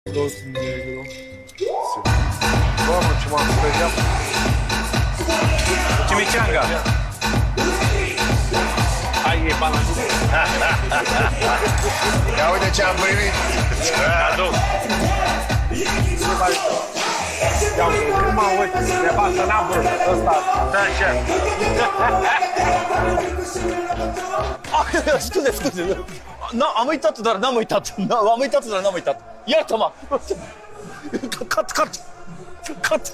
Dos negro. Doamne, ce m-am speriat. Chimichanga. Hai, e balanță. Ia uite ce am primit. Cadou. Ia uite, nu mă uit. Nevastă n-am vrut. Ăsta. Da, așa. Scuze. No, am uitat, dar n-am uitat. N-am uitat. Iartă-mă! Cut!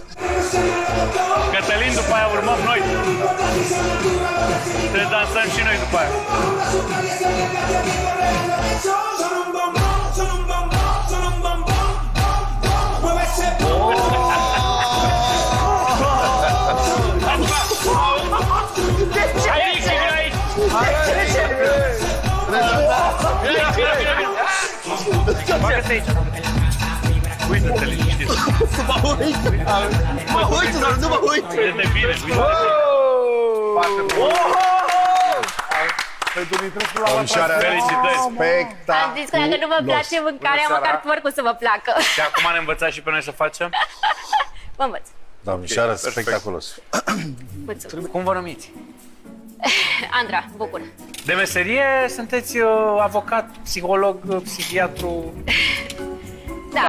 Cătălin, după aia urmăm noi. Trebuie dansăm și noi după aia. Aici, vine aici! Bagă-te aici. Uită-te liniștit. Mă uit, dar nu mă uit. Uite-te bine, uite-te. Păi Dumitrescu la Felicitări. Am zis că dacă nu vă place mâncarea, măcar porcul să vă placă. Și acum ne învățați și pe noi să facem? Vă învăț. Domnișoară, spectaculos. Mulțumesc. Cum vă numiți? Andra, bucur. De meserie sunteți avocat, psiholog, psihiatru?